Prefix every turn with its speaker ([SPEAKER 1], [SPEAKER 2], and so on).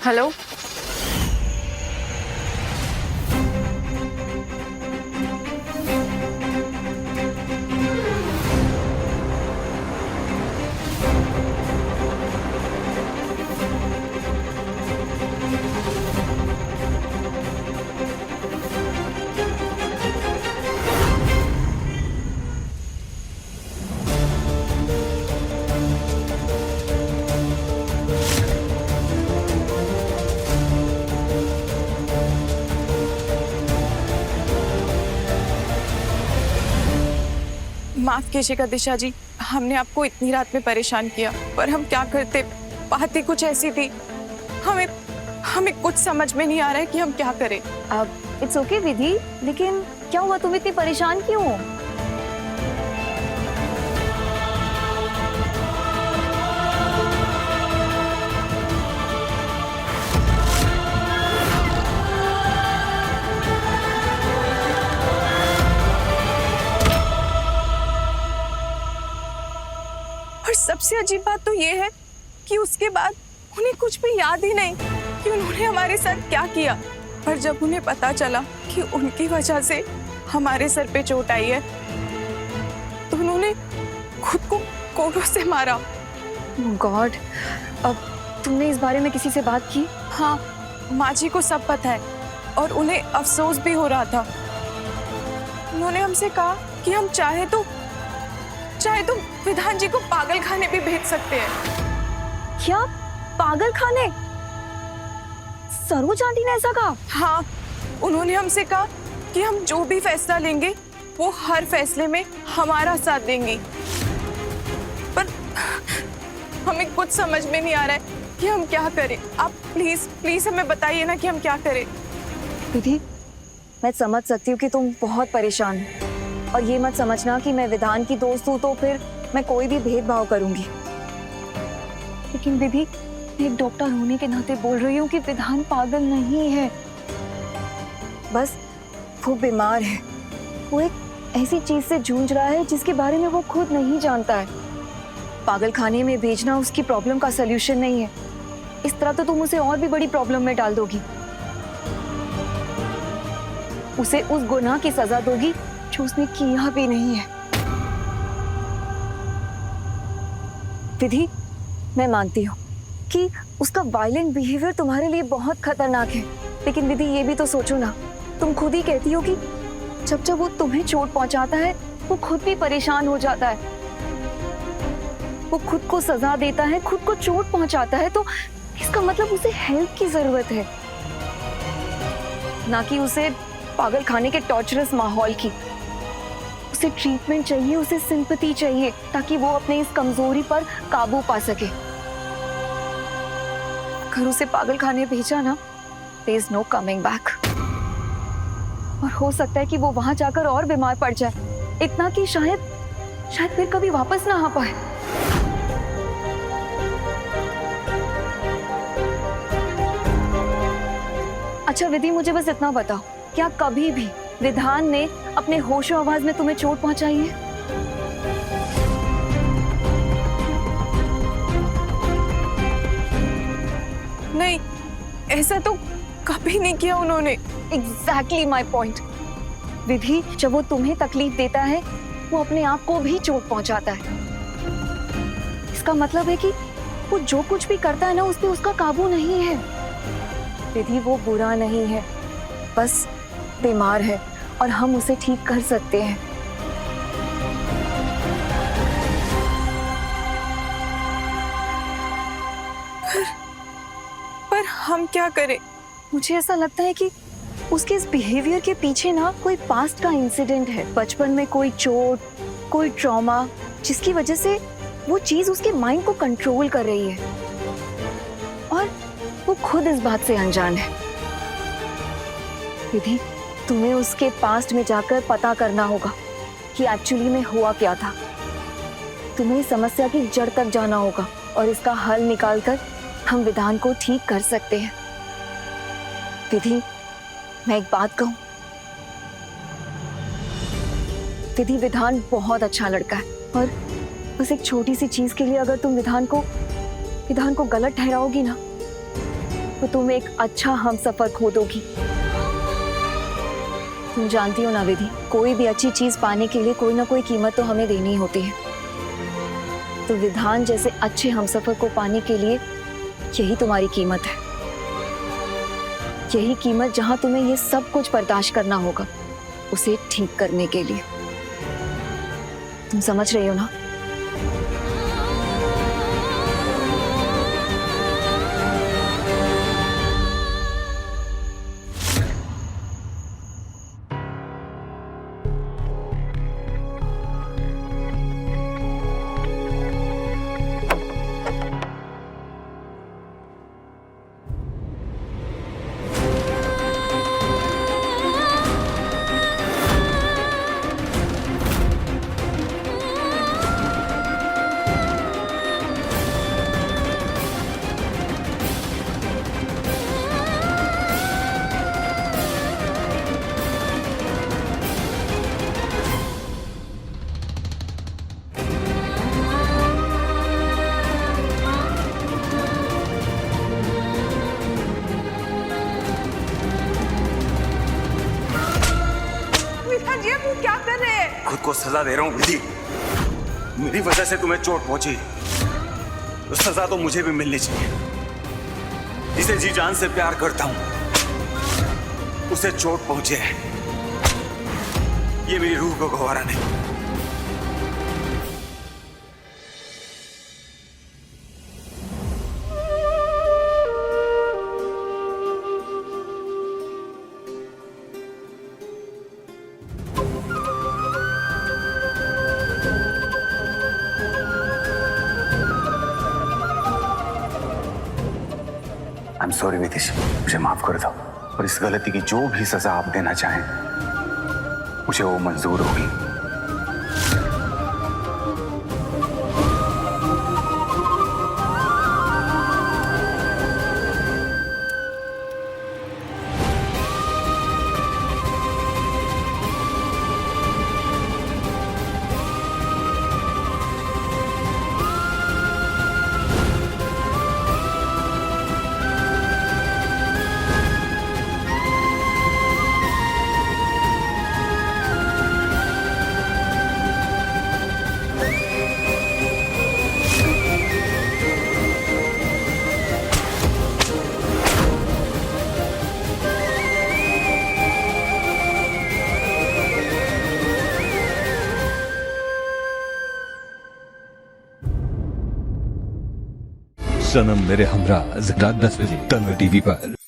[SPEAKER 1] Hello. माफ कीजिएगा दिशा जी, हमने आपको इतनी रात में परेशान किया, पर हम क्या करते, बातें कुछ ऐसी थी। हमें हमें कुछ समझ में नहीं आ रहा है कि हम क्या करें।
[SPEAKER 2] अब इट्स ओके विधि, लेकिन क्या हुआ, तुम इतनी परेशान क्यों हो?
[SPEAKER 1] और सबसे अजीब बात तो ये है कि उसके बाद उन्हें कुछ भी याद ही नहीं कि उन्होंने हमारे साथ क्या किया। पर जब उन्हें पता चला कि उनकी वजह से हमारे सर पे चोट आई है, तो उन्होंने खुद को कोड़ों से मारा।
[SPEAKER 2] गॉड, अब तुमने इस बारे में किसी से बात की?
[SPEAKER 1] हाँ, माँ जी को सब पता है और उन्हें अफसोस भी हो रहा था। उन्होंने हमसे कहा कि हम चाहे तो विधान जी को पागल खाने भी भेज सकते हैं।
[SPEAKER 2] क्या? पागल खाने? सरोज आंटी ने ऐसा कहा?
[SPEAKER 1] हाँ, उन्होंने हमसे कहा कि हम जो भी फैसला लेंगे वो हर फैसले में हमारा साथ देंगी। पर हमें कुछ समझ में नहीं आ रहा है कि हम क्या करें। आप प्लीज प्लीज हमें बताइए ना कि हम क्या करें।
[SPEAKER 2] विधि, मैं समझ सकती हूँ कि तुम बहुत परेशान हो, और ये मत समझना कि मैं विधान की दोस्त हूँ तो फिर मैं कोई भी भेदभाव करूंगी। लेकिन विधि, एक डॉक्टर होने के नाते बोल रही हूँ कि विधान पागल नहीं है, बस वो बीमार है। वो एक ऐसी चीज से जूझ रहा है जिसके बारे में वो खुद नहीं जानता है। पागल खाने में भेजना उसकी प्रॉब्लम का सलूशन नहीं है। इस तरह तो तुम उसे और भी बड़ी प्रॉब्लम में डाल दोगी, उसे उस गुनाह की सजा दोगी जो उसने किया भी नहीं है। विधि, मैं मानती हूँ कि उसका वायलेंट बिहेवियर तुम्हारे लिए बहुत खतरनाक है, लेकिन विधि ये भी तो सोचो ना, तुम खुद ही कहती हो कि जब जब वो तुम्हें चोट पहुंचाता है वो खुद भी परेशान हो जाता है। वो खुद को सजा देता है, खुद को चोट पहुंचाता है, तो इसका मतलब उसे हेल्प की जरूरत है, ना कि उसे पागल खाने के टॉर्चरस माहौल की। उसे ट्रीटमेंट चाहिए, उसे सिंपैथी चाहिए, ताकि वो अपने इस कमजोरी पर काबू पा सके। अगर उसे पागल खाने भेजा ना, there is no coming back, और हो सकता है कि वो वहां जाकर और बीमार पड़ जाए, इतना कि शायद फिर कभी वापस ना आ पाए। अच्छा विधि, मुझे बस इतना बताओ, क्या कभी भी विधान ने अपने होशो आवाज में तुम्हें चोट पहुंचाई है?
[SPEAKER 1] नहीं, ऐसा तो कभी नहीं किया उन्होंने।
[SPEAKER 2] Exactly my point. विधि, जब वो तुम्हें तकलीफ देता है वो अपने आप को भी चोट पहुंचाता है। इसका मतलब है कि वो जो कुछ भी करता है ना, उस पे उसका काबू नहीं है। विधि, वो बुरा नहीं है, बस बीमार है और हम उसे ठीक कर सकते हैं।
[SPEAKER 1] पर हम क्या करें?
[SPEAKER 2] मुझे ऐसा लगता है कि उसके इस बिहेवियर के पीछे ना कोई पास्ट का इंसिडेंट है, बचपन में कोई चोट, कोई ट्रॉमा, जिसकी वजह से वो चीज उसके माइंड को कंट्रोल कर रही है, और वो खुद इस बात से अनजान है। विधि, तुम्हें उसके पास्ट में जाकर पता करना होगा कि एक्चुअली में हुआ क्या था। तुम्हें इस समस्या की जड़ तक जाना होगा और इसका हल निकालकर हम विधान को ठीक कर सकते हैं। विधि, मैं एक बात कहूं, विधि, विधान बहुत अच्छा लड़का है, और बस एक छोटी सी चीज के लिए अगर तुम विधान को गलत ठहराओगी ना, तो तुम एक अच्छा हमसफर खो दोगी। तुम जानती हो ना विधि, कोई भी अच्छी चीज पाने के लिए कोई ना कोई कीमत तो हमें देनी ही होती है। तो विधान जैसे अच्छे हमसफर को पाने के लिए यही तुम्हारी कीमत है। यही कीमत जहां तुम्हें ये सब कुछ बर्दाश्त करना होगा उसे ठीक करने के लिए। तुम समझ रही हो ना?
[SPEAKER 1] विधान जी आप वो क्या कर रहे हैं?
[SPEAKER 3] खुद को सजा दे रहा हूँ विधि। मेरी वजह से तुम्हें चोट पहुंची, तो सजा तो मुझे भी मिलनी चाहिए। जिसे जी जान से प्यार करता हूं उसे चोट पहुंचे, ये मेरी रूह को गवारा नहीं। आई एम सॉरी विदिश, मुझे माफ कर दो और इस गलती की जो भी सजा आप देना चाहें मुझे वो मंजूर होगी।
[SPEAKER 4] सनम मेरे हमरा रात 10 बजे तन्वी टीवी पर।